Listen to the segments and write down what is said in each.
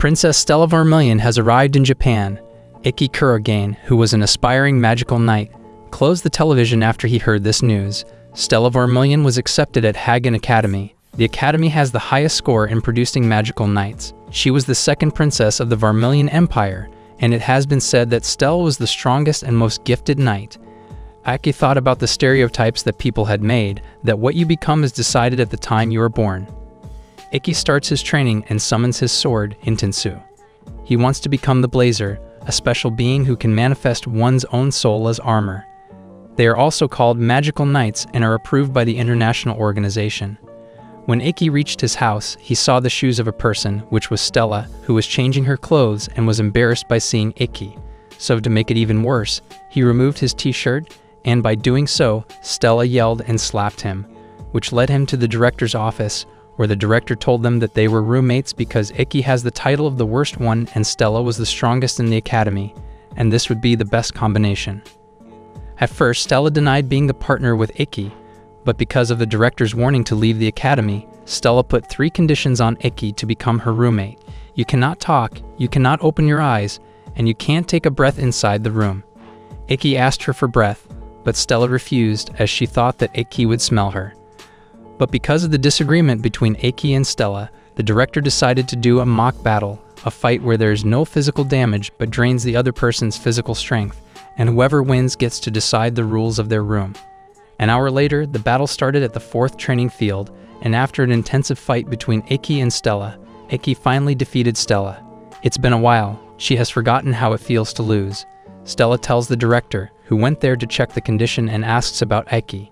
Princess Stella Vermilion has arrived in Japan. Ikki Kurogane, who was an aspiring magical knight, closed the television after he heard this news. Stella Vermilion was accepted at Hagen Academy. The academy has the highest score in producing magical knights. She was the second princess of the Vermilion Empire, and it has been said that Stella was the strongest and most gifted knight. Ikki thought about the stereotypes that people had made, that what you become is decided at the time you are born. Ikki starts his training and summons his sword, Intensu. He wants to become the Blazer, a special being who can manifest one's own soul as armor. They are also called magical knights and are approved by the international organization. When Ikki reached his house, he saw the shoes of a person, which was Stella, who was changing her clothes and was embarrassed by seeing Ikki. So to make it even worse, he removed his t-shirt, and by doing so, Stella yelled and slapped him, which led him to the director's office, where the director told them that they were roommates because Ikki has the title of the worst one and Stella was the strongest in the academy, and this would be the best combination. At first, Stella denied being the partner with Ikki, but because of the director's warning to leave the academy, Stella put 3 conditions on Ikki to become her roommate. You cannot talk, you cannot open your eyes, and you can't take a breath inside the room. Ikki asked her for breath, but Stella refused as she thought that Ikki would smell her. But because of the disagreement between Ikki and Stella, the director decided to do a mock battle, a fight where there is no physical damage but drains the other person's physical strength, and whoever wins gets to decide the rules of their room. An hour later, the battle started at the 4th training field, and after an intensive fight between Ikki and Stella, Ikki finally defeated Stella. It's been a while, she has forgotten how it feels to lose. Stella tells the director, who went there to check the condition and asks about Ikki.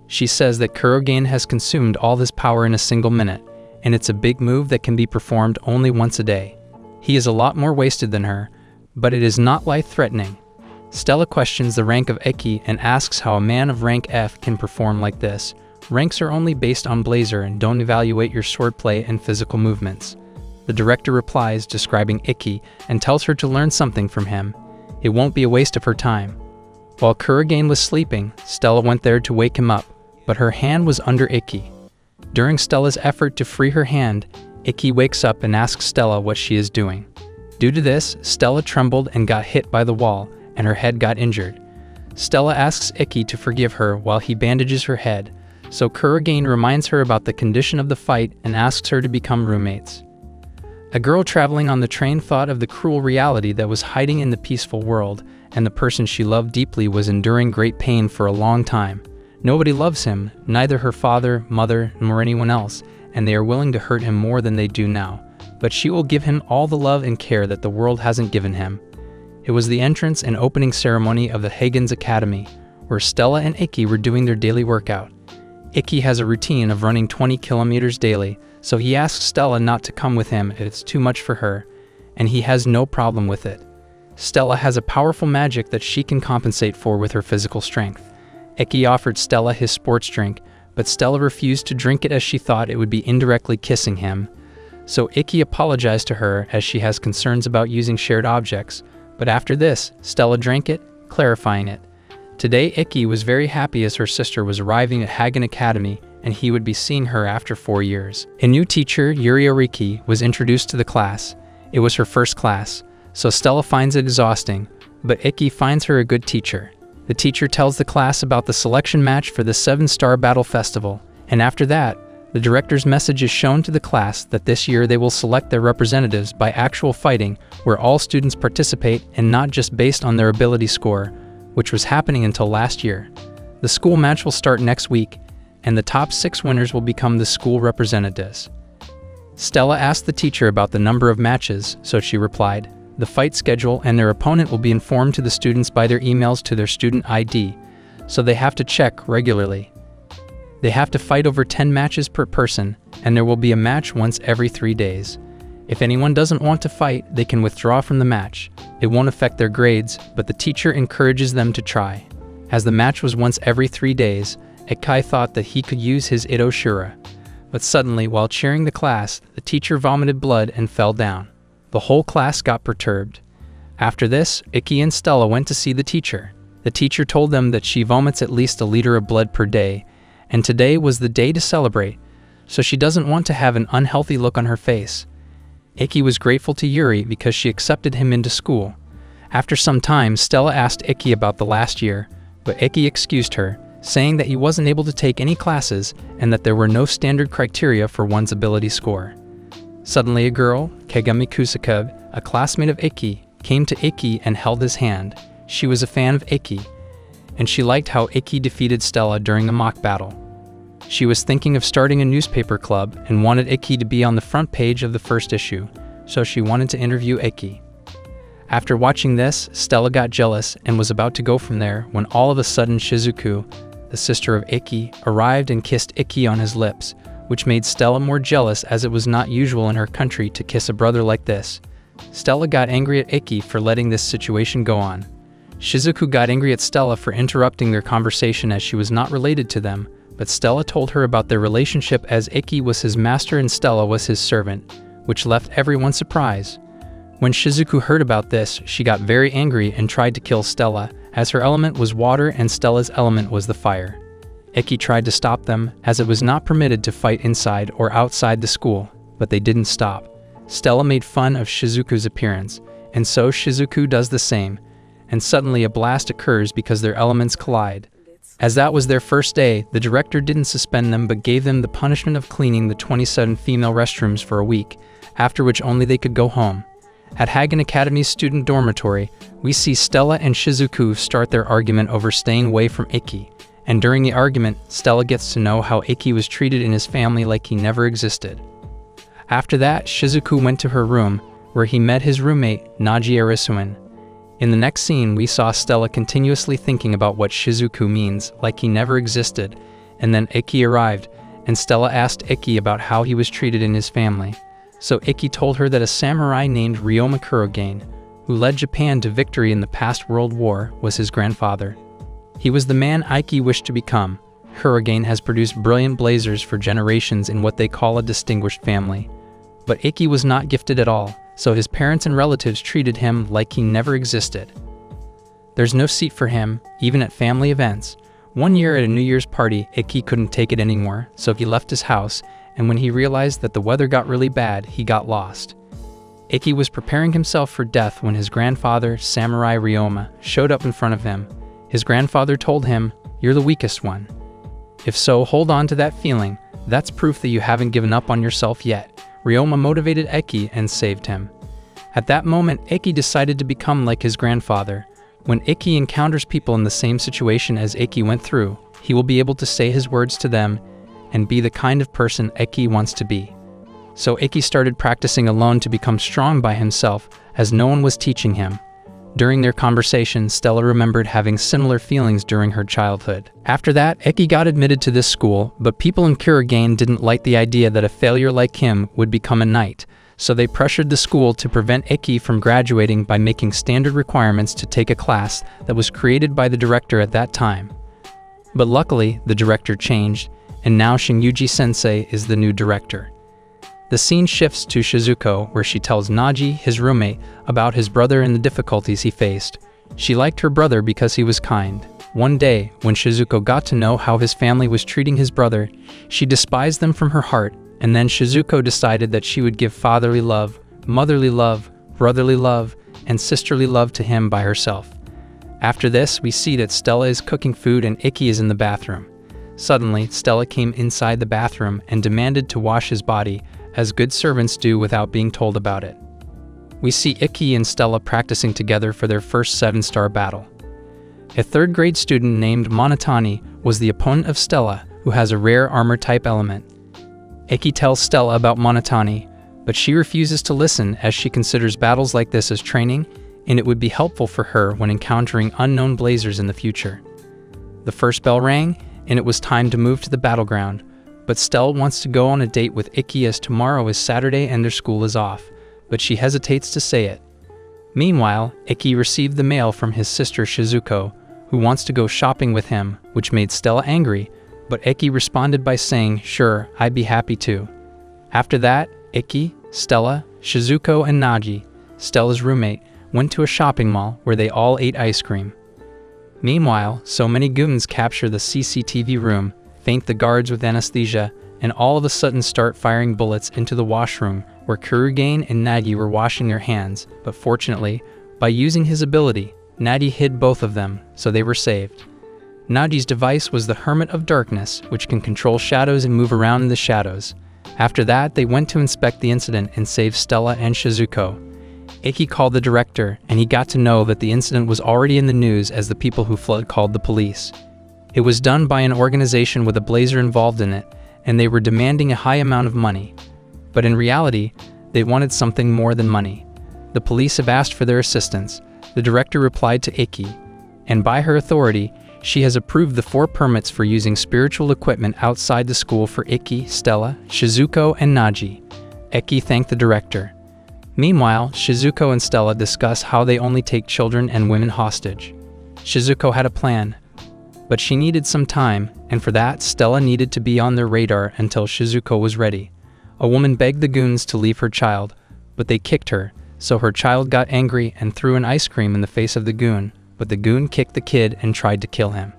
She says that Kurogane has consumed all his power in a single minute, and it's a big move that can be performed only once a day. He is a lot more wasted than her, but it is not life-threatening. Stella questions the rank of Ikki and asks how a man of rank F can perform like this. Ranks are only based on Blazer and don't evaluate your swordplay and physical movements. The director replies, describing Ikki, and tells her to learn something from him. It won't be a waste of her time. While Kurogane was sleeping, Stella went there to wake him up, but her hand was under Ikki. During Stella's effort to free her hand, Ikki wakes up and asks Stella what she is doing. Due to this, Stella trembled and got hit by the wall, and her head got injured. Stella asks Ikki to forgive her while he bandages her head, so Kurogane reminds her about the condition of the fight and asks her to become roommates. A girl traveling on the train thought of the cruel reality that was hiding in the peaceful world, and the person she loved deeply was enduring great pain for a long time. Nobody loves him, neither her father, mother, nor anyone else, and they are willing to hurt him more than they do now. But she will give him all the love and care that the world hasn't given him. It was the entrance and opening ceremony of the Hagen's Academy, where Stella and Ikki were doing their daily workout. Ikki has a routine of running 20 kilometers daily, so he asks Stella not to come with him if it's too much for her, and he has no problem with it. Stella has a powerful magic that she can compensate for with her physical strength. Ikki offered Stella his sports drink, but Stella refused to drink it as she thought it would be indirectly kissing him. So Ikki apologized to her as she has concerns about using shared objects, but after this, Stella drank it, clarifying it. Today, Ikki was very happy as her sister was arriving at Hagen Academy and he would be seeing her after 4 years. A new teacher, Yuri Oriki, was introduced to the class. It was her first class, so Stella finds it exhausting, but Ikki finds her a good teacher. The teacher tells the class about the selection match for the 7-Star Battle Festival, and after that, the director's message is shown to the class that this year they will select their representatives by actual fighting, where all students participate and not just based on their ability score, which was happening until last year. The school match will start next week, and the top 6 winners will become the school representatives. Stella asked the teacher about the number of matches, so she replied, "The fight schedule and their opponent will be informed to the students by their emails to their student ID, so they have to check regularly. They have to fight over 10 matches per person, and there will be a match once every 3 days. If anyone doesn't want to fight, they can withdraw from the match. It won't affect their grades, but the teacher encourages them to try." As the match was once every 3 days, Ikki thought that he could use his Ito Shura. But suddenly, while cheering the class, the teacher vomited blood and fell down. The whole class got perturbed. After this, Ikki and Stella went to see the teacher. The teacher told them that she vomits at least a liter of blood per day, and today was the day to celebrate, so she doesn't want to have an unhealthy look on her face. Iki was grateful to Yuri because she accepted him into school. After some time, Stella asked Iki about the last year, but Iki excused her, saying that he wasn't able to take any classes and that there were no standard criteria for one's ability score. Suddenly a girl, Kagami Kusaka, a classmate of Iki, came to Iki and held his hand. She was a fan of Iki, and she liked how Iki defeated Stella during a mock battle. She was thinking of starting a newspaper club and wanted Iki to be on the front page of the first issue, so she wanted to interview Iki. After watching this, Stella got jealous and was about to go from there when all of a sudden Shizuku, the sister of Iki, arrived and kissed Iki on his lips, which made Stella more jealous as it was not usual in her country to kiss a brother like this. Stella got angry at Iki for letting this situation go on. Shizuku got angry at Stella for interrupting their conversation as she was not related to them, but Stella told her about their relationship as Iki was his master and Stella was his servant, which left everyone surprised. When Shizuku heard about this, she got very angry and tried to kill Stella, as her element was water and Stella's element was the fire. Iki tried to stop them, as it was not permitted to fight inside or outside the school, but they didn't stop. Stella made fun of Shizuku's appearance, and so Shizuku does the same, and suddenly a blast occurs because their elements collide. As that was their first day, the director didn't suspend them but gave them the punishment of cleaning the 27 female restrooms for a week, after which only they could go home. At Hagen Academy's student dormitory, we see Stella and Shizuku start their argument over staying away from Iki, and during the argument, Stella gets to know how Iki was treated in his family like he never existed. After that, Shizuku went to her room, where he met his roommate, Naji Arisuin. In the next scene, we saw Stella continuously thinking about what Shizuku means, like he never existed, and then Iki arrived, and Stella asked Iki about how he was treated in his family. So Iki told her that a samurai named Ryoma Kurogen, who led Japan to victory in the past World War, was his grandfather. He was the man Iki wished to become. Kurogen has produced brilliant blazers for generations in what they call a distinguished family. But Iki was not gifted at all, so his parents and relatives treated him like he never existed. There's no seat for him, even at family events. One year at a New Year's party, Iki couldn't take it anymore, so he left his house, and when he realized that the weather got really bad, he got lost. Iki was preparing himself for death when his grandfather, Samurai Ryoma, showed up in front of him. His grandfather told him, "You're the weakest one. If so, hold on to that feeling. That's proof that you haven't given up on yourself yet." Ryoma motivated Iki and saved him. At that moment, Iki decided to become like his grandfather. When Iki encounters people in the same situation as Iki went through, he will be able to say his words to them and be the kind of person Iki wants to be. So Iki started practicing alone to become strong by himself, as no one was teaching him. During their conversation, Stella remembered having similar feelings during her childhood. After that, Iki got admitted to this school, but people in Kurogen didn't like the idea that a failure like him would become a knight, so they pressured the school to prevent Iki from graduating by making standard requirements to take a class that was created by the director at that time. But luckily, the director changed, and now Shingyuji Sensei is the new director. The scene shifts to Shizuko, where she tells Naji, his roommate, about his brother and the difficulties he faced. She liked her brother because he was kind. One day, when Shizuko got to know how his family was treating his brother, she despised them from her heart, and then Shizuko decided that she would give fatherly love, motherly love, brotherly love, and sisterly love to him by herself. After this, we see that Stella is cooking food and Iki is in the bathroom. Suddenly, Stella came inside the bathroom and demanded to wash his body, as good servants do without being told about it. We see Iki and Stella practicing together for their first 7-star battle. A 3rd grade student named Monotani was the opponent of Stella, who has a rare armor-type element. Iki tells Stella about Monotani, but she refuses to listen as she considers battles like this as training, and it would be helpful for her when encountering unknown blazers in the future. The first bell rang, and it was time to move to the battleground, but Stella wants to go on a date with Iki as tomorrow is Saturday and their school is off, but she hesitates to say it. Meanwhile, Iki received the mail from his sister Shizuko, who wants to go shopping with him, which made Stella angry, but Iki responded by saying, "Sure, I'd be happy to." After that, Iki, Stella, Shizuko, and Naji, Stella's roommate, went to a shopping mall where they all ate ice cream. Meanwhile, so many goons capture the CCTV room, faint the guards with anesthesia, and all of a sudden start firing bullets into the washroom where Kurogane and Nagi were washing their hands, but fortunately, by using his ability, Nagi hid both of them, so they were saved. Nagi's device was the Hermit of Darkness, which can control shadows and move around in the shadows. After that, they went to inspect the incident and save Stella and Shizuko. Iki called the director, and he got to know that the incident was already in the news as the people who fled called the police. It was done by an organization with a blazer involved in it, and they were demanding a high amount of money. But in reality, they wanted something more than money. The police have asked for their assistance. The director replied to Iki, and by her authority, she has approved the 4 permits for using spiritual equipment outside the school for Iki, Stella, Shizuko, and Nagi. Iki thanked the director. Meanwhile, Shizuko and Stella discuss how they only take children and women hostage. Shizuko had a plan, but she needed some time, and for that, Stella needed to be on their radar until Shizuko was ready. A woman begged the goons to leave her child, but they kicked her, so her child got angry and threw an ice cream in the face of the goon, but the goon kicked the kid and tried to kill him.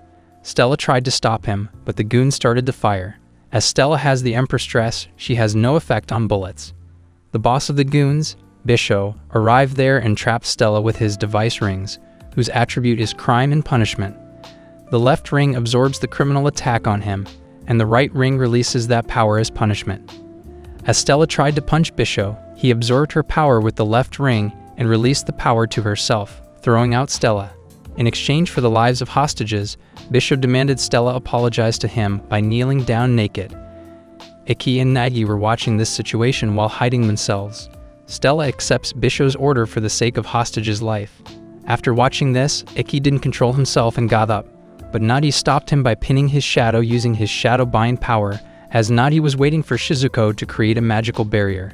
Stella tried to stop him, but the goon started to fire. As Stella has the Empress dress, she has no effect on bullets. The boss of the goons, Bisho, arrived there and trapped Stella with his device rings, whose attribute is crime and punishment. The left ring absorbs the criminal attack on him, and the right ring releases that power as punishment. As Stella tried to punch Bisho, he absorbed her power with the left ring and released the power to herself, throwing out Stella. In exchange for the lives of hostages, Bisho demanded Stella apologize to him by kneeling down naked. Iki and Nagi were watching this situation while hiding themselves. Stella accepts Bisho's order for the sake of hostage's life. After watching this, Iki didn't control himself and got up, but Nagi stopped him by pinning his shadow using his shadow bind power, as Nagi was waiting for Shizuko to create a magical barrier.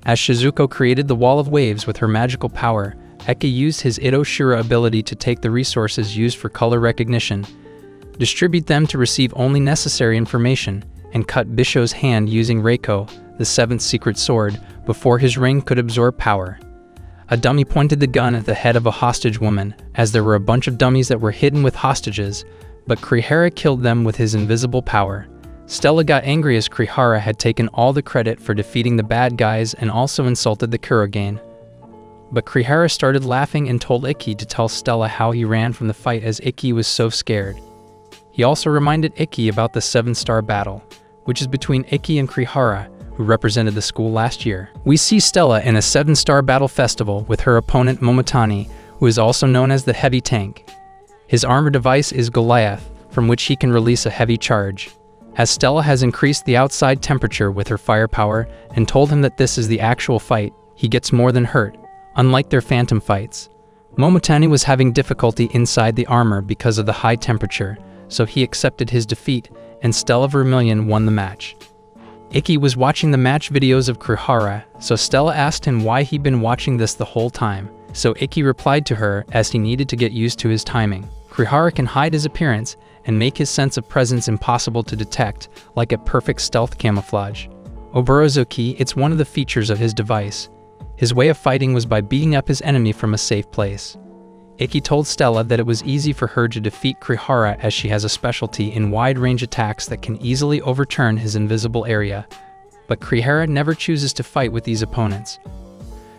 As Shizuko created the wall of waves with her magical power, Iki used his Ito Shura ability to take the resources used for color recognition, distribute them to receive only necessary information, and cut Bisho's hand using Reiko, the 7th secret sword, before his ring could absorb power. A dummy pointed the gun at the head of a hostage woman, as there were a bunch of dummies that were hidden with hostages, but Krihara killed them with his invisible power. Stella got angry as Krihara had taken all the credit for defeating the bad guys and also insulted the Kurogane. But Krihara started laughing and told Iki to tell Stella how he ran from the fight as Iki was so scared. He also reminded Iki about the 7-star battle, which is between Iki and Krihara, who represented the school last year. We see Stella in a 7-star battle festival with her opponent Momotani, who is also known as the Heavy Tank. His armor device is Goliath, from which he can release a heavy charge. As Stella has increased the outside temperature with her firepower and told him that this is the actual fight, he gets more than hurt, unlike their phantom fights. Momotani was having difficulty inside the armor because of the high temperature, so he accepted his defeat, and Stella Vermilion won the match. Iki was watching the match videos of Krihara, so Stella asked him why he'd been watching this the whole time, so Iki replied to her as he needed to get used to his timing. Krihara can hide his appearance and make his sense of presence impossible to detect, like a perfect stealth camouflage. Oborozuki, it's one of the features of his device. His way of fighting was by beating up his enemy from a safe place. Iki told Stella that it was easy for her to defeat Krihara as she has a specialty in wide-range attacks that can easily overturn his invisible area. But Krihara never chooses to fight with these opponents.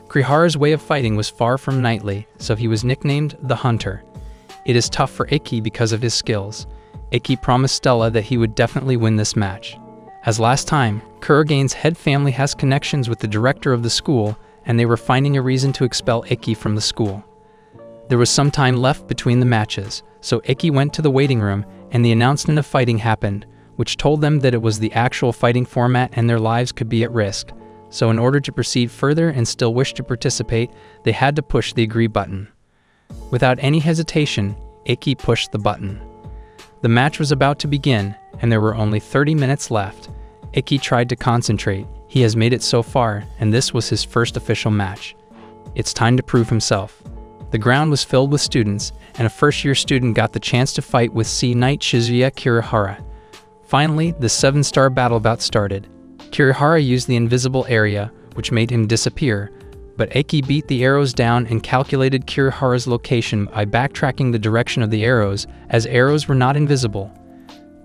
Krihara's way of fighting was far from knightly, so he was nicknamed the Hunter. It is tough for Iki because of his skills. Iki promised Stella that he would definitely win this match. As last time, Kurogane's head family has connections with the director of the school, and they were finding a reason to expel Iki from the school. There was some time left between the matches, so Iki went to the waiting room and the announcement of fighting happened, which told them that it was the actual fighting format and their lives could be at risk. So in order to proceed further and still wish to participate, they had to push the agree button. Without any hesitation, Iki pushed the button. The match was about to begin, and there were only 30 minutes left. Iki tried to concentrate. He has made it so far, and this was his first official match. It's time to prove himself. The ground was filled with students, and a first-year student got the chance to fight with Sea Knight Shizuya Kirihara. Finally, the 7-star battle bout started. Kirihara used the invisible area, which made him disappear, but Iki beat the arrows down and calculated Kirihara's location by backtracking the direction of the arrows, as arrows were not invisible.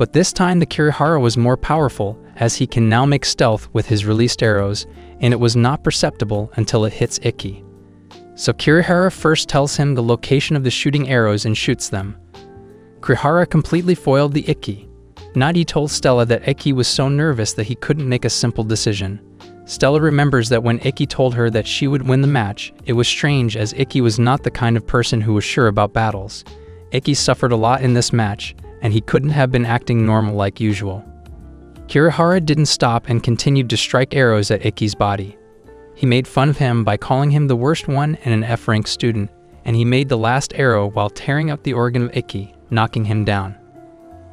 But this time the Kirihara was more powerful, as he can now make stealth with his released arrows, and it was not perceptible until it hits Ikki. So Kirihara first tells him the location of the shooting arrows and shoots them. Kirihara completely foiled the Ikki. Nadi told Stella that Ikki was so nervous that he couldn't make a simple decision. Stella remembers that when Ikki told her that she would win the match, it was strange as Ikki was not the kind of person who was sure about battles. Ikki suffered a lot in this match, and he couldn't have been acting normal like usual. Kirihara didn't stop and continued to strike arrows at Ikki's body. He made fun of him by calling him the worst one and an F-rank student, and he made the last arrow while tearing out the organ of Ikki, knocking him down.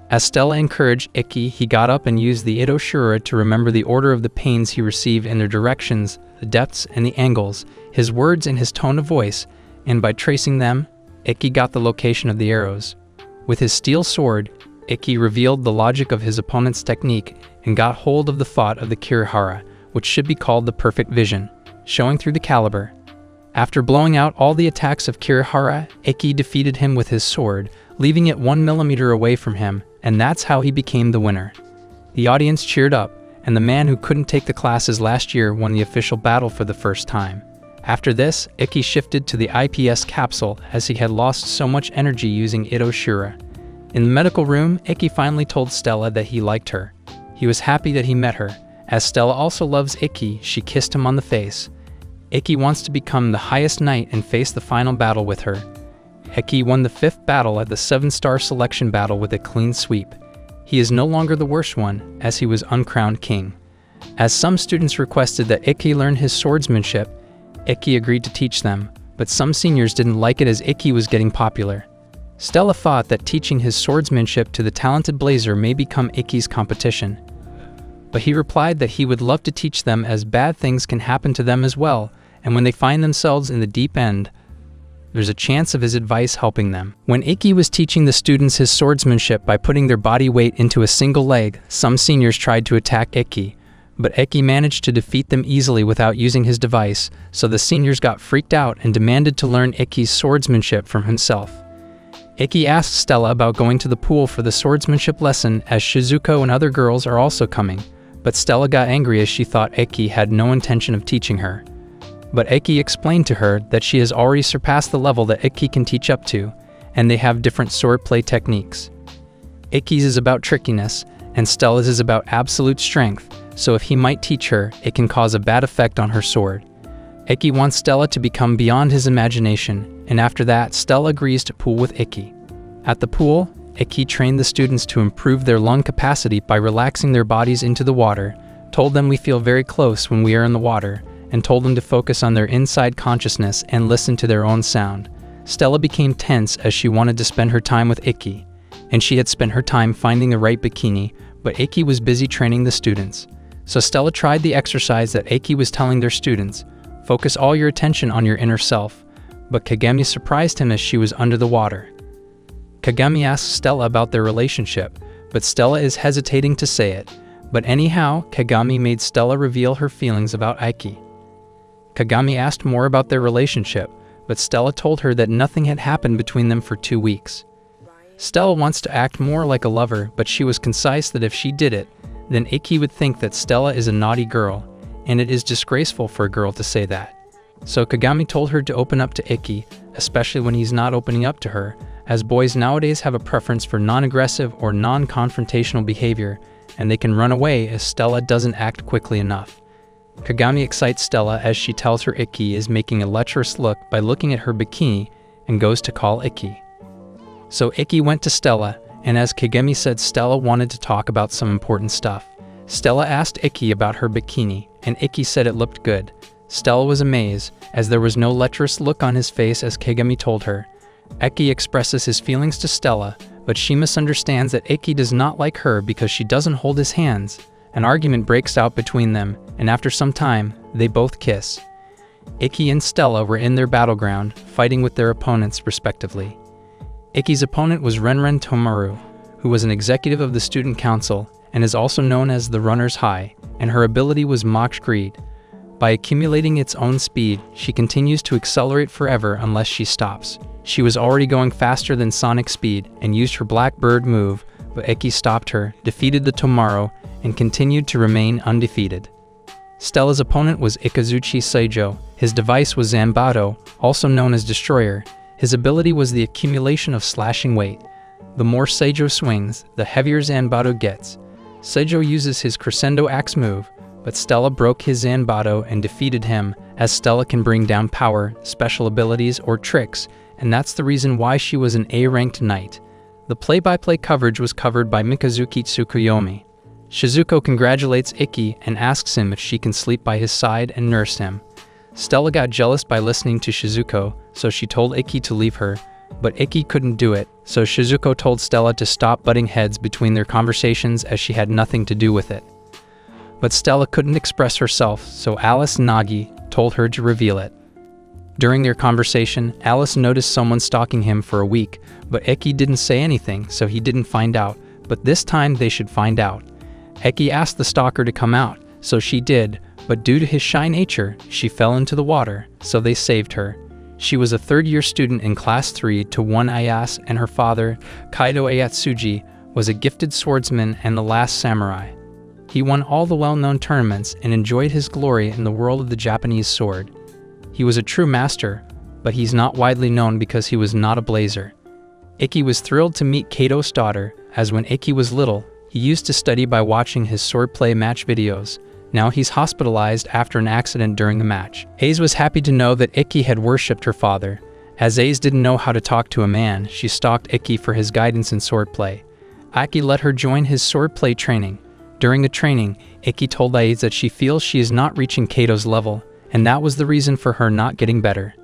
As Stella encouraged Ikki, he got up and used the Ito Shura to remember the order of the pains he received and their directions, the depths and the angles, his words and his tone of voice, and by tracing them, Ikki got the location of the arrows. With his steel sword, Ikki revealed the logic of his opponent's technique and got hold of the thought of the Kirihara, which should be called the perfect vision, showing through the caliber. After blowing out all the attacks of Kirihara, Ikki defeated him with his sword, leaving it 1 millimeter away from him, and that's how he became the winner. The audience cheered up, and the man who couldn't take the classes last year won the official battle for the first time. After this, Ikki shifted to the IPS capsule as he had lost so much energy using Ito Shura. In the medical room, Ikki finally told Stella that he liked her. He was happy that he met her. As Stella also loves Ikki, she kissed him on the face. Ikki wants to become the highest knight and face the final battle with her. Ikki won the 5th battle at the 7-star selection battle with a clean sweep. He is no longer the worst one, as he was uncrowned king. As some students requested that Ikki learn his swordsmanship, Ikki agreed to teach them, but some seniors didn't like it as Ikki was getting popular. Stella thought that teaching his swordsmanship to the talented blazer may become Ikki's competition. But he replied that he would love to teach them as bad things can happen to them as well, and when they find themselves in the deep end, there's a chance of his advice helping them. When Ikki was teaching the students his swordsmanship by putting their body weight into a single leg, some seniors tried to attack Ikki, but Ikki managed to defeat them easily without using his device, so the seniors got freaked out and demanded to learn Ikki's swordsmanship from himself. Ikki asked Stella about going to the pool for the swordsmanship lesson as Shizuko and other girls are also coming, but Stella got angry as she thought Ikki had no intention of teaching her. But Ikki explained to her that she has already surpassed the level that Ikki can teach up to, and they have different swordplay techniques. Ikki's is about trickiness, and Stella's is about absolute strength, so if he might teach her, it can cause a bad effect on her sword. Ikki wants Stella to become beyond his imagination, and after that, Stella agrees to pool with Ikki. At the pool, Ikki trained the students to improve their lung capacity by relaxing their bodies into the water, told them we feel very close when we are in the water, and told them to focus on their inside consciousness and listen to their own sound. Stella became tense as she wanted to spend her time with Ikki, and she had spent her time finding the right bikini, but Ikki was busy training the students. So Stella tried the exercise that Ikki was telling their students, focus all your attention on your inner self, but Kagami surprised him as she was under the water. Kagami asked Stella about their relationship, but Stella is hesitating to say it. But anyhow, Kagami made Stella reveal her feelings about Ikki. Kagami asked more about their relationship, but Stella told her that nothing had happened between them for 2 weeks. Stella wants to act more like a lover, but she was concise that if she did it, then Ikki would think that Stella is a naughty girl, and it is disgraceful for a girl to say that. So Kagami told her to open up to Ikki, especially when he's not opening up to her, as boys nowadays have a preference for non-aggressive or non-confrontational behavior, and they can run away if Stella doesn't act quickly enough. Kagami excites Stella as she tells her Ikki is making a lecherous look by looking at her bikini and goes to call Ikki. So Ikki went to Stella, and as Kagami said, Stella wanted to talk about some important stuff. Stella asked Ikki about her bikini, and Ikki said it looked good. Stella was amazed, as there was no lecherous look on his face as Kagami told her. Ikki expresses his feelings to Stella, but she misunderstands that Ikki does not like her because she doesn't hold his hands. An argument breaks out between them, and after some time, they both kiss. Ikki and Stella were in their battleground, fighting with their opponents respectively. Ikki's opponent was Renren Tomaru, who was an executive of the student council and is also known as the Runner's High, and her ability was Mach Greed. By accumulating its own speed, she continues to accelerate forever unless she stops. She was already going faster than sonic speed and used her Black Bird move, but Eki stopped her, defeated the Tomaro, and continued to remain undefeated. Stella's opponent was Ikazuchi Seijo. His device was Zanbato, also known as Destroyer. His ability was the accumulation of slashing weight. The more Seijo swings, the heavier Zanbato gets. Seijo uses his Crescendo Axe move, but Stella broke his Zanbato and defeated him, as Stella can bring down power, special abilities, or tricks, and that's the reason why she was an A-ranked knight. The play-by-play coverage was covered by Mikazuki Tsukuyomi. Shizuko congratulates Ikki and asks him if she can sleep by his side and nurse him. Stella got jealous by listening to Shizuko, so she told Ikki to leave her, but Ikki couldn't do it, so Shizuko told Stella to stop butting heads between their conversations as she had nothing to do with it. But Stella couldn't express herself, so Alice Nagi told her to reveal it. During their conversation, Alice noticed someone stalking him for a week, but Ikki didn't say anything, so he didn't find out, but this time they should find out. Ikki asked the stalker to come out, so she did, but due to his shy nature, she fell into the water, so they saved her. She was a third-year student in Class 3 to 1 Ayase, and her father, Kaido Ayatsuji, was a gifted swordsman and the last samurai. He won all the well-known tournaments and enjoyed his glory in the world of the Japanese sword. He was a true master, but he's not widely known because he was not a blazer. Ikki was thrilled to meet Kato's daughter, as when Ikki was little, he used to study by watching his swordplay match videos. Now he's hospitalized after an accident during the match. Aze was happy to know that Ikki had worshipped her father. As Aze didn't know how to talk to a man, she stalked Ikki for his guidance in swordplay. Ikki let her join his swordplay training. During the training, Ikki told Aze that she feels she is not reaching Kato's level, and that was the reason for her not getting better.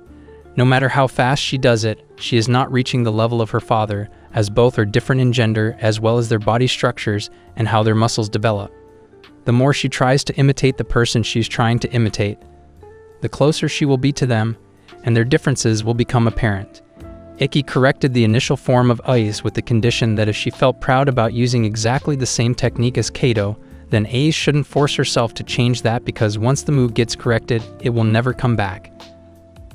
No matter how fast she does it, she is not reaching the level of her father, as both are different in gender as well as their body structures and how their muscles develop. The more she tries to imitate the person she's trying to imitate, the closer she will be to them, and their differences will become apparent. Ikki corrected the initial form of Aze with the condition that if she felt proud about using exactly the same technique as Kato, then Aze shouldn't force herself to change that because once the move gets corrected, it will never come back.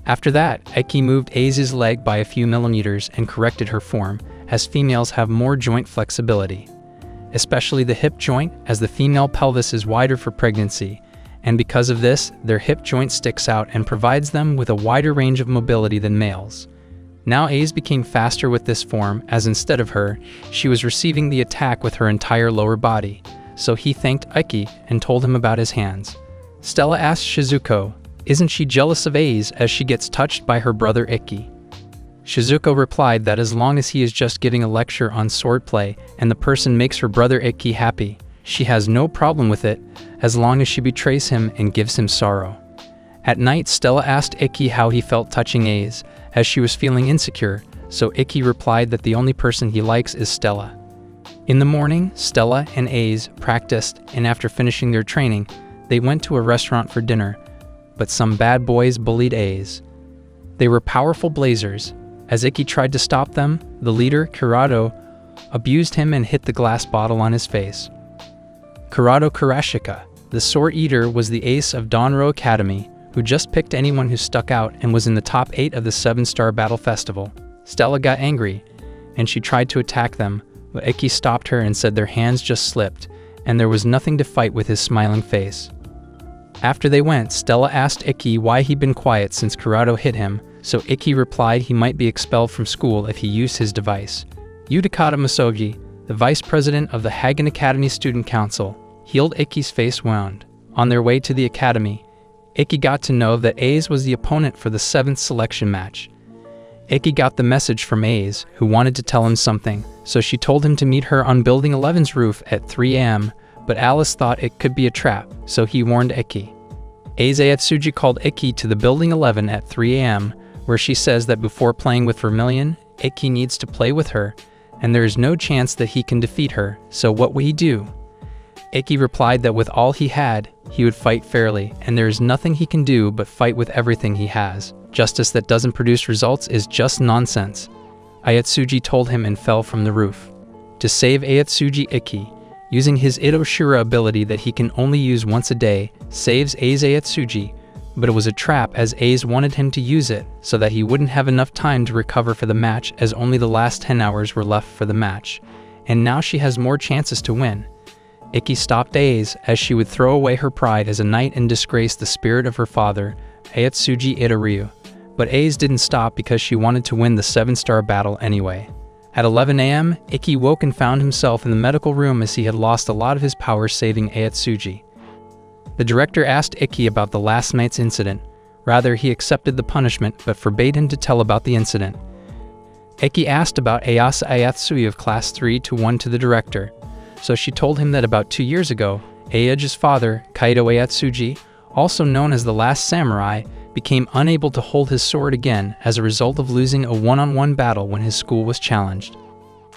After that, Ikki moved Aze's leg by a few millimeters and corrected her form, as females have more joint flexibility. Especially the hip joint, as the female pelvis is wider for pregnancy, and because of this, their hip joint sticks out and provides them with a wider range of mobility than males. Now Aze became faster with this form, as instead of her, she was receiving the attack with her entire lower body, so he thanked Ikki and told him about his hands. Stella asked Shizuko, isn't she jealous of Aze as she gets touched by her brother Ikki? Shizuko replied that as long as he is just giving a lecture on swordplay and the person makes her brother Ikki happy, she has no problem with it, as long as she betrays him and gives him sorrow. At night, Stella asked Ikki how he felt touching Aze, as she was feeling insecure, so Ikki replied that the only person he likes is Stella. In the morning, Stella and Aze practiced, and after finishing their training, they went to a restaurant for dinner, but some bad boys bullied Aze. They were powerful blazers. As Ikki tried to stop them, the leader, Kurado, abused him and hit the glass bottle on his face. Kurado Kurashika, the sword eater, was the ace of Donro Academy, who just picked anyone who stuck out and was in the top 8 of the 7-star battle festival. Stella got angry, and she tried to attack them, but Ikki stopped her and said their hands just slipped, and there was nothing to fight with his smiling face. After they went, Stella asked Ikki why he'd been quiet since Kurado hit him, so Ikki replied he might be expelled from school if he used his device. Yudikata Masogi, the vice president of the Hagen Academy Student Council, healed Ikki's face wound. On their way to the academy, Ikki got to know that Aze was the opponent for the 7th selection match. Ikki got the message from Aze, who wanted to tell him something, so she told him to meet her on Building 11's roof at 3 a.m., but Alice thought it could be a trap, so he warned Ikki. Aze Ayatsuji called Ikki to the Building 11 at 3 a.m., where she says that before playing with Vermilion, Ikki needs to play with her, and there is no chance that he can defeat her, so what will he do? Ikki replied that with all he had, he would fight fairly, and there is nothing he can do but fight with everything he has. Justice that doesn't produce results is just nonsense. Ayatsuji told him and fell from the roof. To save Ayatsuji, Ikki, using his Itoshira ability that he can only use once a day, saves Aze Ayatsuji, but it was a trap as Aze wanted him to use it so that he wouldn't have enough time to recover for the match as only the last 10 hours were left for the match, and now she has more chances to win. Ikki stopped Aiz as she would throw away her pride as a knight and disgrace the spirit of her father, Ayatsuji Idaryu. But Aiz didn't stop because she wanted to win the 7-star battle anyway. At 11 a.m., Ikki woke and found himself in the medical room as he had lost a lot of his power saving Ayatsuji. The director asked Ikki about the last night's incident. Rather, he accepted the punishment but forbade him to tell about the incident. Ikki asked about Ayase Ayatsuji of Class 3-1 to the director, so she told him that about 2 years ago, Ayage's father, Kaido Ayatsuji, also known as the Last Samurai, became unable to hold his sword again as a result of losing a one-on-one battle when his school was challenged.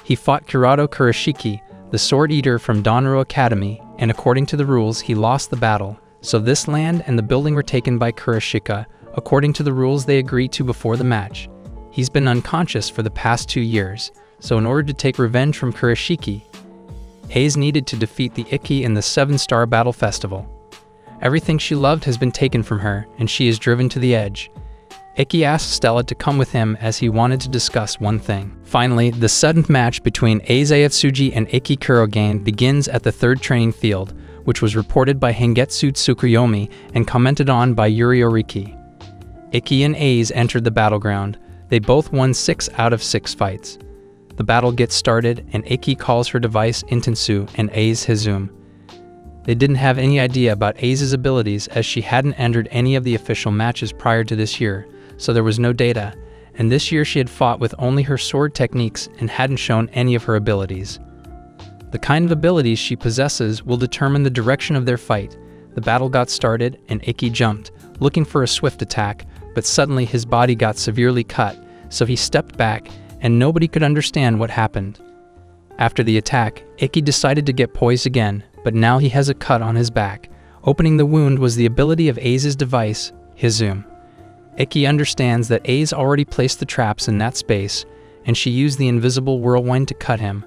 He fought Kurado Kurashiki, the sword eater from Donro Academy, and according to the rules, he lost the battle, so this land and the building were taken by Kurashika, according to the rules they agreed to before the match. He's been unconscious for the past 2 years, so in order to take revenge from Kurashiki, Aiz needed to defeat the Ikki in the 7-star battle festival. Everything she loved has been taken from her, and she is driven to the edge. Ikki asked Stella to come with him as he wanted to discuss one thing. Finally, the 7th match between Aiz Ayatsuji and Ikki Kurogain begins at the 3rd training field, which was reported by Hengetsu Tsukuyomi and commented on by Yuri Oriki. Ikki and Aiz entered the battleground. They both won 6 out of 6 fights. The battle gets started, and Ikki calls her device Intensu and Aiz Hizum. They didn't have any idea about Aiz's abilities as she hadn't entered any of the official matches prior to this year, so there was no data, and this year she had fought with only her sword techniques and hadn't shown any of her abilities. The kind of abilities she possesses will determine the direction of their fight. The battle got started, and Ikki jumped, looking for a swift attack, but suddenly his body got severely cut, so he stepped back, and nobody could understand what happened. After the attack, Ikki decided to get poised again, but now he has a cut on his back. Opening the wound was the ability of Aiz's device, Hizum. Ikki understands that Aiz already placed the traps in that space, and she used the invisible whirlwind to cut him.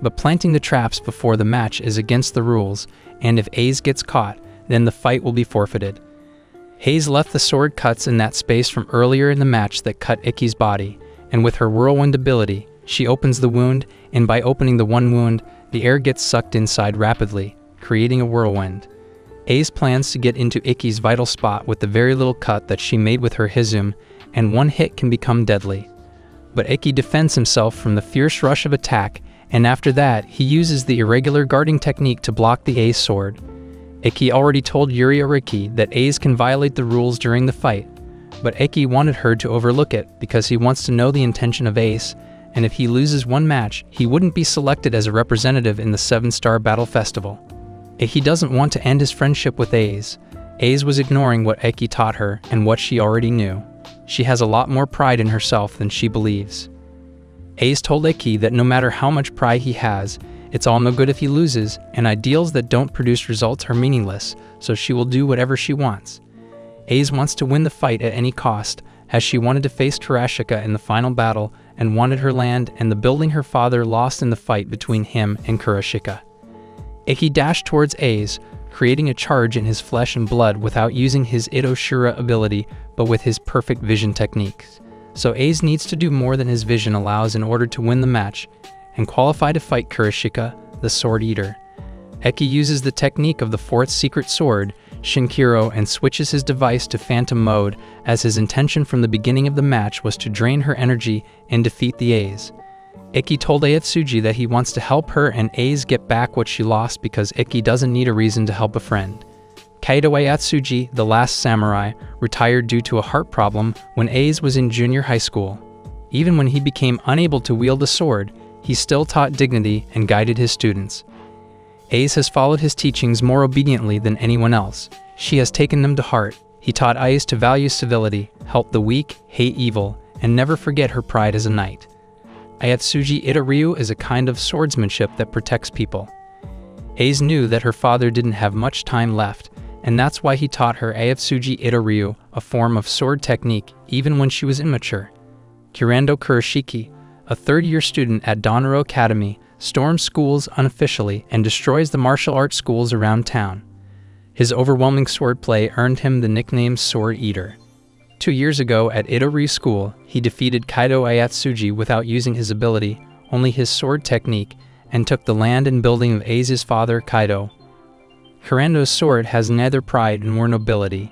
But planting the traps before the match is against the rules, and if Aiz gets caught, then the fight will be forfeited. Aiz left the sword cuts in that space from earlier in the match that cut Ikki's body, and with her whirlwind ability, she opens the wound, and by opening the one wound, the air gets sucked inside rapidly, creating a whirlwind. Aiz plans to get into Ikki's vital spot with the very little cut that she made with her Hizum, and one hit can become deadly. But Ikki defends himself from the fierce rush of attack, and after that, he uses the irregular guarding technique to block the Aiz sword. Ikki already told Yuri Oriki that Aiz can violate the rules during the fight, but Ikki wanted her to overlook it because he wants to know the intention of Aiz, and if he loses one match, he wouldn't be selected as a representative in the 7-star battle festival. Ikki doesn't want to end his friendship with Aiz. Aiz was ignoring what Ikki taught her and what she already knew. She has a lot more pride in herself than she believes. Aiz told Ikki that no matter how much pride he has, it's all no good if he loses, and ideals that don't produce results are meaningless, so she will do whatever she wants. Aiz wants to win the fight at any cost, as she wanted to face Kurashika in the final battle and wanted her land and the building her father lost in the fight between him and Kurashika. Ikki dashed towards Aiz, creating a charge in his flesh and blood without using his Itoshura ability, but with his perfect vision techniques. So Aiz needs to do more than his vision allows in order to win the match and qualify to fight Kurashika, the Sword Eater. Ikki uses the technique of the 4th secret sword, Shinkiro, and switches his device to Phantom mode, as his intention from the beginning of the match was to drain her energy and defeat the Aiz. Ikki told Ayatsuji that he wants to help her and Aiz get back what she lost because Ikki doesn't need a reason to help a friend. Kaido Ayatsuji, the Last Samurai, retired due to a heart problem when Aiz was in junior high school. Even when he became unable to wield a sword, he still taught dignity and guided his students. Aiz has followed his teachings more obediently than anyone else. She has taken them to heart. He taught Aiz to value civility, help the weak, hate evil, and never forget her pride as a knight. Ayatsuji Idaryu is a kind of swordsmanship that protects people. Aiz knew that her father didn't have much time left, and that's why he taught her Ayatsuji Idaryu, a form of sword technique, even when she was immature. Kurando Kurashiki, a third-year student at Donro Academy, storms schools unofficially and destroys the martial arts schools around town. His overwhelming swordplay earned him the nickname Sword Eater. 2 years ago at Idaryu School, he defeated Kaido Ayatsuji without using his ability, only his sword technique, and took the land and building of A's father, Kaido. Kurando's sword has neither pride nor nobility.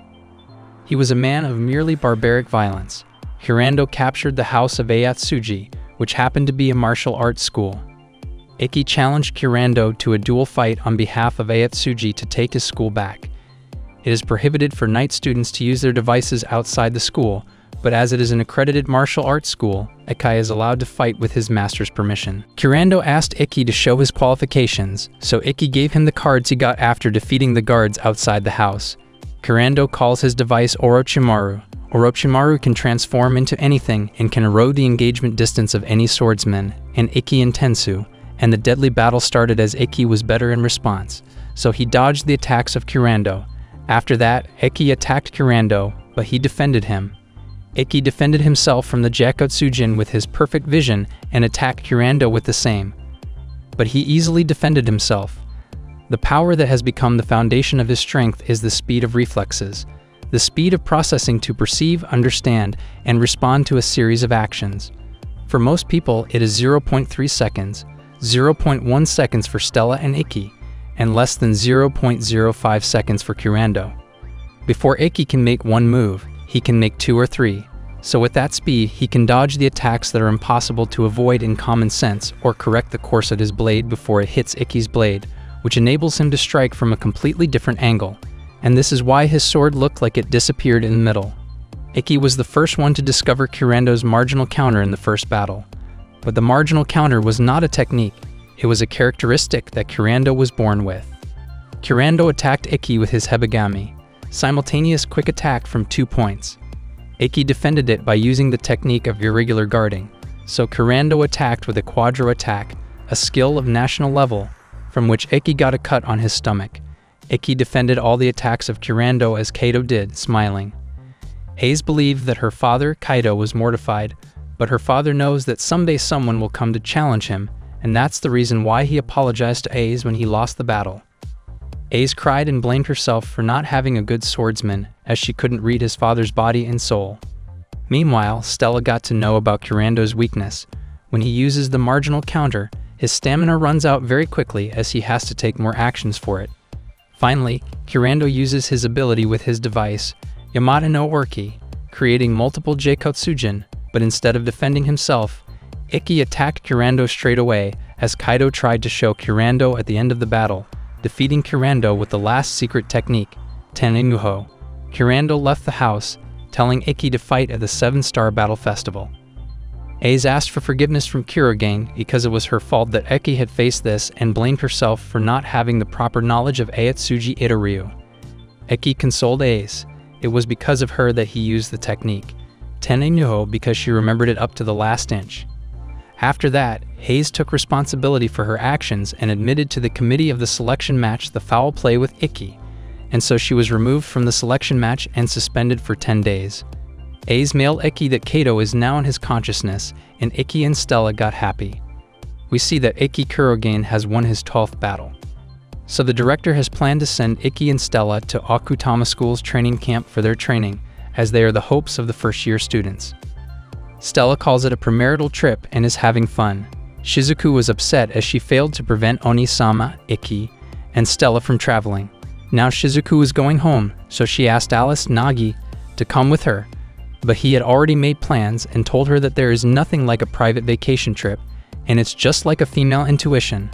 He was a man of merely barbaric violence. Kurando captured the house of Ayatsuji, which happened to be a martial arts school. Ikki challenged Kurando to a duel fight on behalf of Ayatsuji to take his school back. It is prohibited for knight students to use their devices outside the school, but as it is an accredited martial arts school, Ikki is allowed to fight with his master's permission. Kurando asked Ikki to show his qualifications, so Ikki gave him the cards he got after defeating the guards outside the house. Kurando calls his device Orochimaru. Orochimaru can transform into anything and can erode the engagement distance of any swordsman, and Ikki and Tensu, and the deadly battle started as Ikki was better in response, so he dodged the attacks of Kurando. After that, Ikki attacked Kurando, but he defended him. Ikki defended himself from the Jakutsujin with his perfect vision and attacked Kurando with the same. But he easily defended himself. The power that has become the foundation of his strength is the speed of reflexes, the speed of processing to perceive, understand, and respond to a series of actions. For most people, it is 0.3 seconds, 0.1 seconds for Stella and Ikki, and less than 0.05 seconds for Kurando. Before Ikki can make one move, he can make 2 or 3. So with that speed, he can dodge the attacks that are impossible to avoid in common sense or correct the course of his blade before it hits Ikki's blade, which enables him to strike from a completely different angle. And this is why his sword looked like it disappeared in the middle. Ikki was the first one to discover Kurando's marginal counter in the first battle. But the marginal counter was not a technique, it was a characteristic that Kurando was born with. Kurando attacked Ikki with his Hebagami, simultaneous quick attack from 2 points. Ikki defended it by using the technique of irregular guarding, so Kurando attacked with a quadro attack, a skill of national level, from which Ikki got a cut on his stomach. Ikki defended all the attacks of Kurando as Kaido did, smiling. Ace believed that her father, Kaido, was mortified, but her father knows that someday someone will come to challenge him, and that's the reason why he apologized to Ace when he lost the battle. Ace cried and blamed herself for not having a good swordsman, as she couldn't read his father's body and soul. Meanwhile, Stella got to know about Kurando's weakness. When he uses the marginal counter, his stamina runs out very quickly as he has to take more actions for it. Finally, Kurando uses his ability with his device, Yamata no Orki, creating multiple Jakutsujin, but instead of defending himself, Ikki attacked Kurando straight away as Kaido tried to show Kurando at the end of the battle, defeating Kurando with the last secret technique, Tenenuho. Kurando left the house, telling Ikki to fight at the 7-Star Battle Festival. Ace asked for forgiveness from Kurogang because it was her fault that Ikki had faced this and blamed herself for not having the proper knowledge of Ayatsuji Itoryu. Ikki consoled Ace. It was because of her that he used the technique, Tenenuho, because she remembered it up to the last inch. After that, Hayes took responsibility for her actions and admitted to the committee of the selection match the foul play with Ikki, and so she was removed from the selection match and suspended for 10 days. Ace mailed Ikki that Kaido is now in his consciousness, and Ikki and Stella got happy. We see that Ikki Kurogang has won his 12th battle. So the director has planned to send Ikki and Stella to Akutama School's training camp for their training, as they are the hopes of the first-year students. Stella calls it a premarital trip and is having fun. Shizuku was upset as she failed to prevent Oni-sama, Ikki, and Stella from traveling. Now Shizuku is going home, so she asked Alice Nagi to come with her, but he had already made plans and told her that there is nothing like a private vacation trip, and it's just like a female intuition.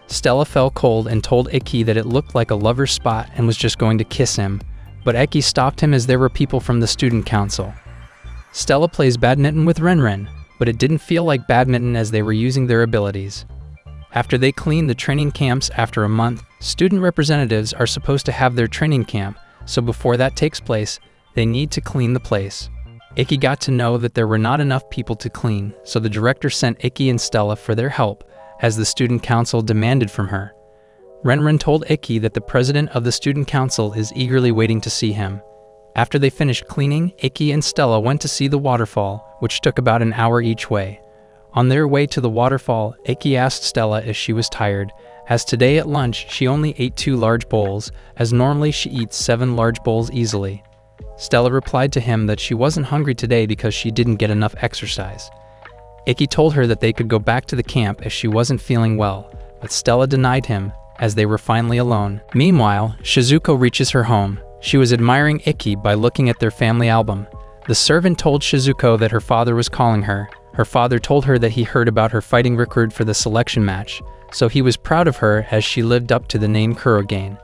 Stella fell cold and told Ikki that it looked like a lover's spot and was just going to kiss him, but Ikki stopped him as there were people from the student council. Stella plays badminton with Renren, but it didn't feel like badminton as they were using their abilities. After they clean the training camps after a month, student representatives are supposed to have their training camp, so before that takes place, they need to clean the place. Ikki got to know that there were not enough people to clean, so the director sent Ikki and Stella for their help, as the student council demanded from her. Renren told Ikki that the president of the student council is eagerly waiting to see him. After they finished cleaning, Ikki and Stella went to see the waterfall, which took about an hour each way. On their way to the waterfall, Ikki asked Stella if she was tired, as today at lunch she only ate 2 large bowls, as normally she eats 7 large bowls easily. Stella replied to him that she wasn't hungry today because she didn't get enough exercise. Ikki told her that they could go back to the camp as she wasn't feeling well, but Stella denied him, as they were finally alone. Meanwhile, Shizuko reaches her home. She was admiring Ikki by looking at their family album. The servant told Shizuko that her father was calling her. Her father told her that he heard about her fighting record for the selection match, so he was proud of her as she lived up to the name Kurogen.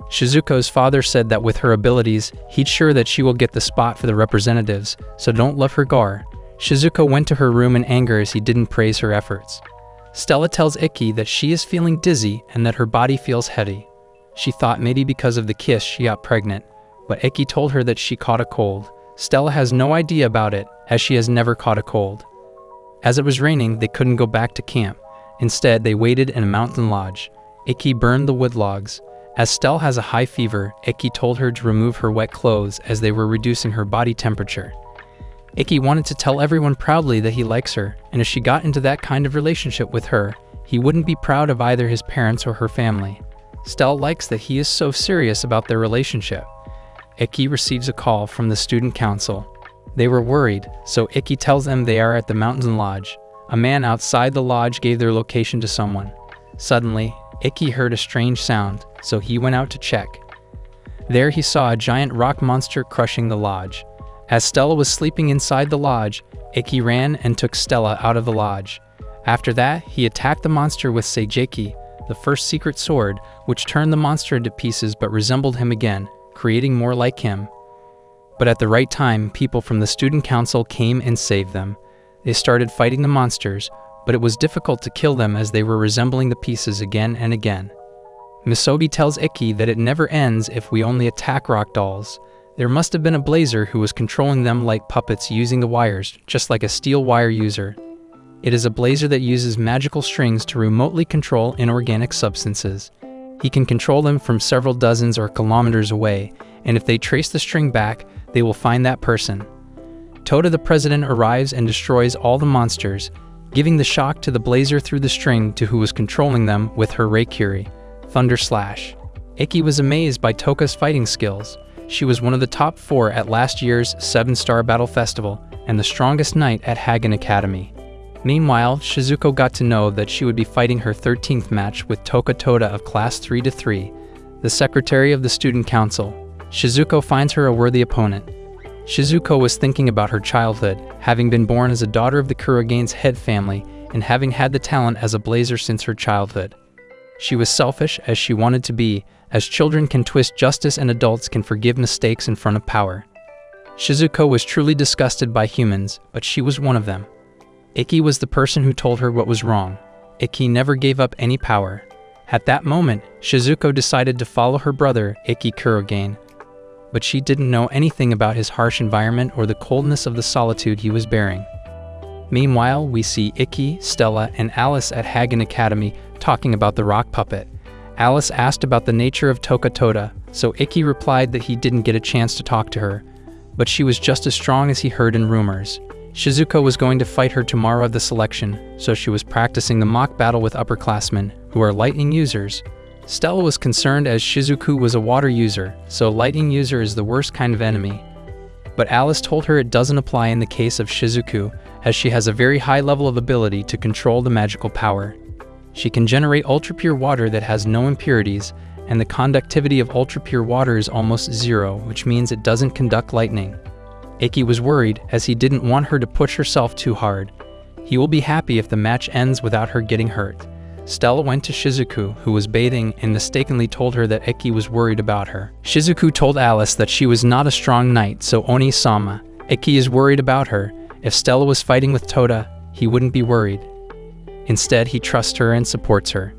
Shizuko's father said that with her abilities, he'd sure that she will get the spot for the representatives, so don't let her go. Shizuko went to her room in anger as he didn't praise her efforts. Stella tells Ikki that she is feeling dizzy and that her body feels heavy. She thought maybe because of the kiss she got pregnant, but Ikki told her that she caught a cold. Stella has no idea about it, as she has never caught a cold. As it was raining, they couldn't go back to camp. Instead, they waited in a mountain lodge. Ikki burned the wood logs. As Stella has a high fever, Ikki told her to remove her wet clothes as they were reducing her body temperature. Ikki wanted to tell everyone proudly that he likes her, and if she got into that kind of relationship with her, he wouldn't be proud of either his parents or her family. Stella likes that he is so serious about their relationship. Ikki receives a call from the student council. They were worried, so Ikki tells them they are at the mountain lodge. A man outside the lodge gave their location to someone. Suddenly, Ikki heard a strange sound, so he went out to check. There he saw a giant rock monster crushing the lodge. As Stella was sleeping inside the lodge, Ikki ran and took Stella out of the lodge. After that, he attacked the monster with Seijeki, the first secret sword, which turned the monster into pieces but resembled him again, creating more like him. But at the right time, people from the student council came and saved them. They started fighting the monsters, but it was difficult to kill them as they were resembling the pieces again and again. Misogi tells Ikki that it never ends if we only attack rock dolls. There must have been a blazer who was controlling them like puppets using the wires, just like a steel wire user. It is a blazer that uses magical strings to remotely control inorganic substances. He can control them from several dozens or kilometers away, and if they trace the string back, they will find that person. Toda the president arrives and destroys all the monsters, giving the shock to the blazer through the string to who was controlling them with her Reikiri, Thunder Slash. Ikki was amazed by Toka's fighting skills. She was one of the top 4 at last year's 7-Star Battle Festival and the strongest knight at Hagen Academy. Meanwhile, Shizuko got to know that she would be fighting her 13th match with Toka Toda of Class 3-3, the secretary of the student council. Shizuko finds her a worthy opponent. Shizuko was thinking about her childhood, having been born as a daughter of the Kurogen's head family and having had the talent as a blazer since her childhood. She was selfish as she wanted to be, as children can twist justice and adults can forgive mistakes in front of power. Shizuko was truly disgusted by humans, but she was one of them. Ikki was the person who told her what was wrong. Ikki never gave up any power. At that moment, Shizuko decided to follow her brother, Ikki Kurogen, but she didn't know anything about his harsh environment or the coldness of the solitude he was bearing. Meanwhile, we see Ikki, Stella, and Alice at Hagen Academy talking about the rock puppet. Alice asked about the nature of Toka Toda, so Ikki replied that he didn't get a chance to talk to her, but she was just as strong as he heard in rumors. Shizuko was going to fight her tomorrow of the selection, so she was practicing the mock battle with upperclassmen, who are lightning users. Stella was concerned as Shizuku was a water user, so lightning user is the worst kind of enemy. But Alice told her it doesn't apply in the case of Shizuku, as she has a very high level of ability to control the magical power. She can generate ultra-pure water that has no impurities, and the conductivity of ultra-pure water is almost 0, which means it doesn't conduct lightning. Ikki was worried, as he didn't want her to push herself too hard. He will be happy if the match ends without her getting hurt. Stella went to Shizuku, who was bathing, and mistakenly told her that Ikki was worried about her. Shizuku told Alice that she was not a strong knight, so Oni-sama, Ikki is worried about her. If Stella was fighting with Toda, he wouldn't be worried. Instead, he trusts her and supports her.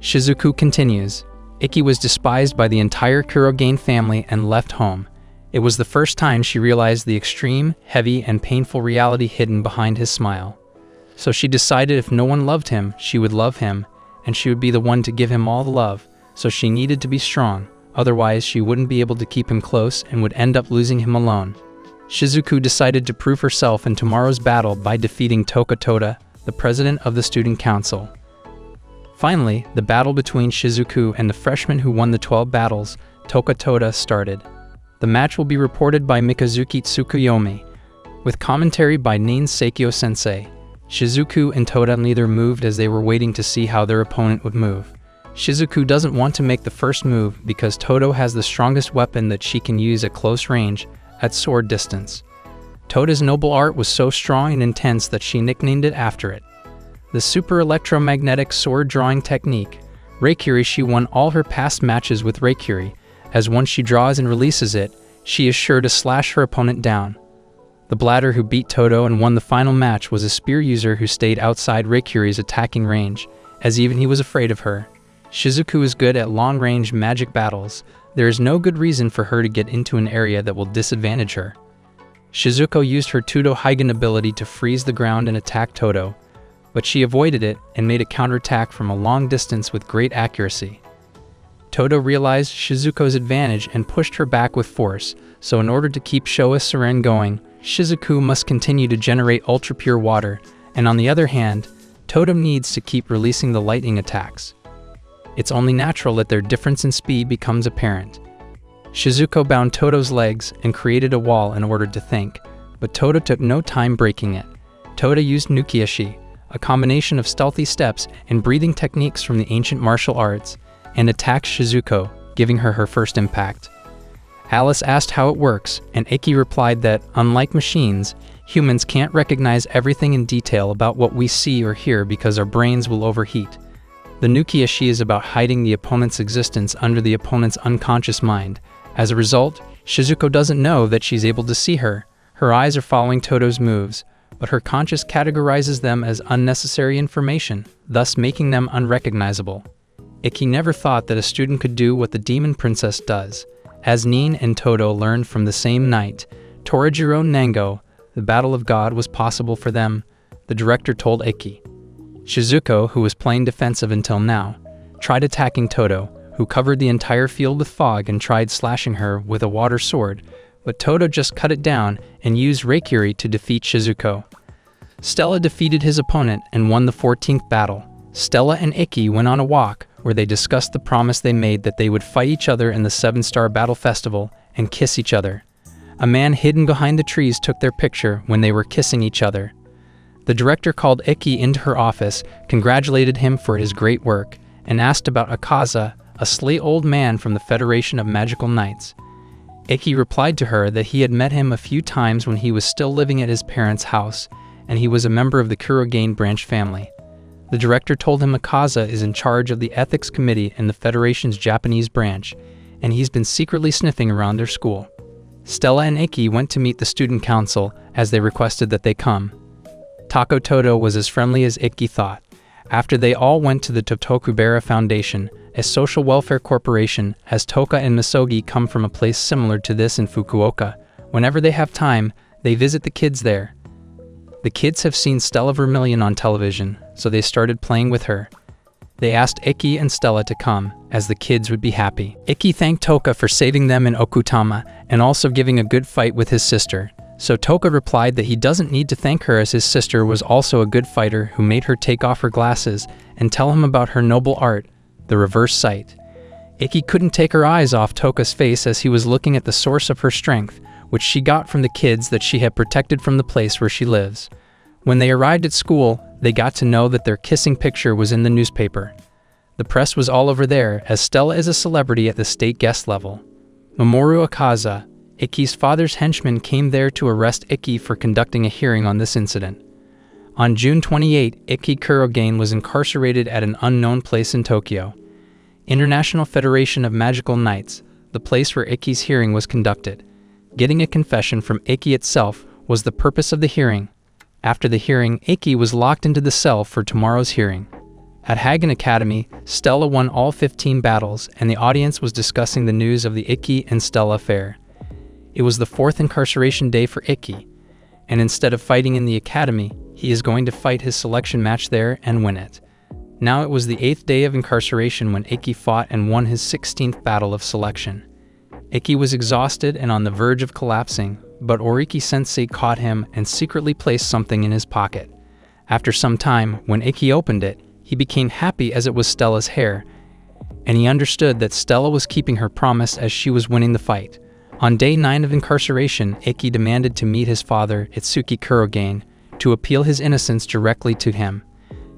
Shizuku continues. Ikki was despised by the entire Kurogen family and left home. It was the first time she realized the extreme, heavy, and painful reality hidden behind his smile. So she decided if no one loved him, she would love him, and she would be the one to give him all the love, so she needed to be strong, otherwise she wouldn't be able to keep him close and would end up losing him alone. Shizuku decided to prove herself in tomorrow's battle by defeating Toka Toda, the president of the student council. Finally, the battle between Shizuku and the freshman who won the 12 battles, Toka Toda, started. The match will be reported by Mikazuki Tsukuyomi, with commentary by Nin Seikyo Sensei. Shizuku and Toda neither moved as they were waiting to see how their opponent would move. Shizuku doesn't want to make the first move because Todo has the strongest weapon that she can use at close range, at sword distance. Toda's noble art was so strong and intense that she nicknamed it after it. The super electromagnetic sword drawing technique, Reikiri. She won all her past matches with Reikiri, as once she draws and releases it, she is sure to slash her opponent down. The bladder who beat Todo and won the final match was a spear user who stayed outside Reikiri's attacking range, as even he was afraid of her. Shizuku is good at long-range magic battles. There is no good reason for her to get into an area that will disadvantage her. Shizuko used her Tudo Heigen ability to freeze the ground and attack Todo, but she avoided it and made a counterattack from a long distance with great accuracy. Todo realized Shizuko's advantage and pushed her back with force, so in order to keep Showa Seren going, Shizuku must continue to generate ultra-pure water, and on the other hand, Todo needs to keep releasing the lightning attacks. It's only natural that their difference in speed becomes apparent. Shizuko bound Todo's legs and created a wall in order to think, but Todo took no time breaking it. Todo used Nukiashi, a combination of stealthy steps and breathing techniques from the ancient martial arts, and attacked Shizuko, giving her her first impact. Alice asked how it works, and Iki replied that, unlike machines, humans can't recognize everything in detail about what we see or hear because our brains will overheat. The Nukiashi is about hiding the opponent's existence under the opponent's unconscious mind. As a result, Shizuko doesn't know that she's able to see her. Her eyes are following Todo's moves, but her conscious categorizes them as unnecessary information, thus making them unrecognizable. Iki never thought that a student could do what the demon princess does. As Nin and Todo learned from the same night, Torajiro Nango, the battle of God was possible for them, the director told Iki. Shizuko, who was playing defensive until now, tried attacking Todo, who covered the entire field with fog and tried slashing her with a water sword, but Todo just cut it down and used Reikiri to defeat Shizuko. Stella defeated his opponent and won the 14th battle. Stella and Iki went on a walk where they discussed the promise they made that they would fight each other in the 7-Star Battle Festival and kiss each other. A man hidden behind the trees took their picture when they were kissing each other. The director called Iki into her office, congratulated him for his great work, and asked about Akaza, a sly old man from the Federation of Magical Knights. Iki replied to her that he had met him a few times when he was still living at his parents' house, and he was a member of the Kurogain branch family. The director told him Akaza is in charge of the ethics committee in the Federation's Japanese branch, and he's been secretly sniffing around their school. Stella and Iki went to meet the student council as they requested that they come. Tako Todo was as friendly as Iki thought. After they all went to the Totokubera Foundation, a social welfare corporation, as Toka and Misogi come from a place similar to this in Fukuoka. Whenever they have time, they visit the kids there. The kids have seen Stella Vermilion on television, so they started playing with her. They asked Iki and Stella to come, as the kids would be happy. Iki thanked Toka for saving them in Okutama, and also giving a good fight with his sister. So Toka replied that he doesn't need to thank her as his sister was also a good fighter who made her take off her glasses and tell him about her noble art, the reverse sight. Iki couldn't take her eyes off Toka's face as he was looking at the source of her strength, which she got from the kids that she had protected from the place where she lives. When they arrived at school, they got to know that their kissing picture was in the newspaper. The press was all over there, as Stella is a celebrity at the state guest level. Mamoru Akaza, Iki's father's henchman, came there to arrest Iki for conducting a hearing on this incident. On June 28, Iki Kurogain was incarcerated at an unknown place in Tokyo. International Federation of Magical Knights, the place where Iki's hearing was conducted. Getting a confession from Iki itself was the purpose of the hearing. After the hearing, Iki was locked into the cell for tomorrow's hearing. At Hagen Academy, Stella won all 15 battles, and the audience was discussing the news of the Iki and Stella affair. It was the 4th incarceration day for Iki, and instead of fighting in the academy, he is going to fight his selection match there and win it. Now it was the 8th day of incarceration when Iki fought and won his 16th battle of selection. Iki was exhausted and on the verge of collapsing, but Oriki-sensei caught him and secretly placed something in his pocket. After some time, when Iki opened it, he became happy as it was Stella's hair, and he understood that Stella was keeping her promise as she was winning the fight. On day 9 of incarceration, Iki demanded to meet his father, Itsuki Kurogain, to appeal his innocence directly to him.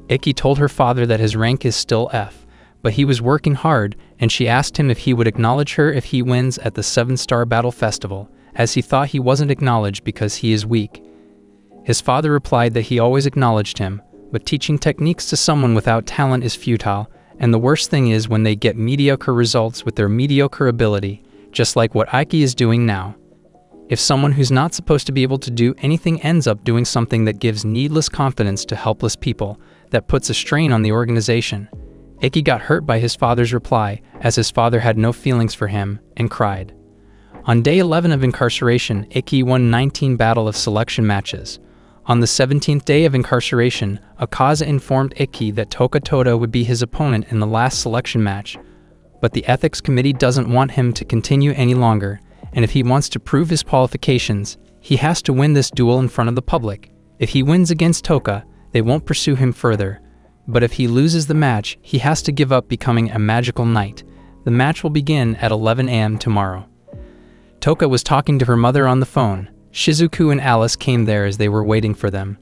Ikki told her father that his rank is still F, but he was working hard, and she asked him if he would acknowledge her if he wins at the 7-Star Battle Festival, as he thought he wasn't acknowledged because he is weak. His father replied that he always acknowledged him, but teaching techniques to someone without talent is futile, and the worst thing is when they get mediocre results with their mediocre ability, just like what Ikki is doing now. If someone who's not supposed to be able to do anything ends up doing something that gives needless confidence to helpless people, that puts a strain on the organization. Ikki got hurt by his father's reply, as his father had no feelings for him, and cried. On day 11 of incarceration, Ikki won 19 battle of selection matches. On the 17th day of incarceration, Akaza informed Ikki that Toka Todo would be his opponent in the last selection match, but the ethics committee doesn't want him to continue any longer, and if he wants to prove his qualifications, he has to win this duel in front of the public. If he wins against Toka, they won't pursue him further, but if he loses the match, he has to give up becoming a magical knight. The match will begin at 11 a.m. tomorrow. Toka was talking to her mother on the phone. Shizuku and Alice came there as they were waiting for them.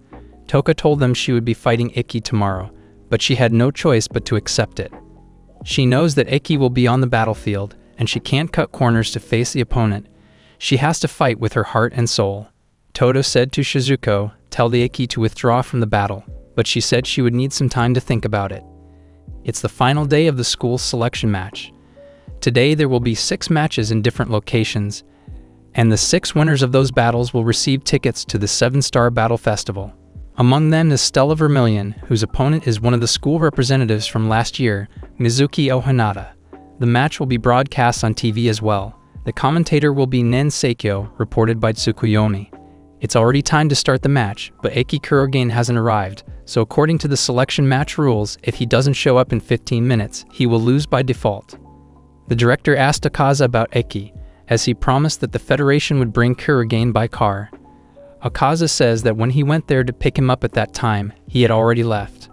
Toka told them she would be fighting Ikki tomorrow, but she had no choice but to accept it. She knows that Ikki will be on the battlefield, and she can't cut corners to face the opponent. She has to fight with her heart and soul. Todo said to Shizuko, "Tell the Ikki to withdraw from the battle," but she said she would need some time to think about it. It's the final day of the school's selection match. Today there will be 6 matches in different locations, and the 6 winners of those battles will receive tickets to the 7-Star Battle Festival. Among them is Stella Vermilion, whose opponent is one of the school representatives from last year, Mizuki Ohanada. The match will be broadcast on TV as well. The commentator will be Nen Seikyo, reported by Tsukuyomi. It's already time to start the match, but Ikki Kurogen hasn't arrived, so according to the selection match rules, if he doesn't show up in 15 minutes, he will lose by default. The director asked Akaza about Ikki, as he promised that the Federation would bring Kurogen by car. Akaza says that when he went there to pick him up at that time, he had already left.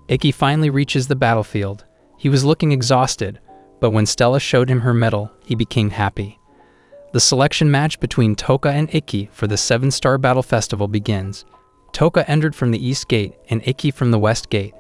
Ikki finally reaches the battlefield. He was looking exhausted, but when Stella showed him her medal, he became happy. The selection match between Toka and Ikki for the 7-Star Battle Festival begins. Toka entered from the East Gate and Ikki from the West Gate.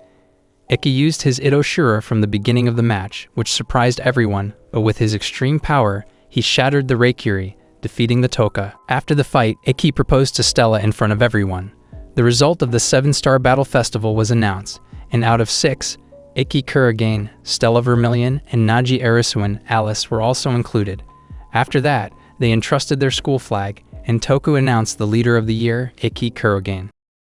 Ikki used his Ito Shura from the beginning of the match, which surprised everyone, but with his extreme power, he shattered the Reikiri, defeating the Toka. After the fight, Ikki proposed to Stella in front of everyone. The result of the 7-Star Battle Festival was announced, and out of 6, Ikki Kurogen, Stella Vermilion, and Naji Arisuin Alice were also included. After that, they entrusted their school flag, and Toku announced the leader of the year, Ikki Kurogen.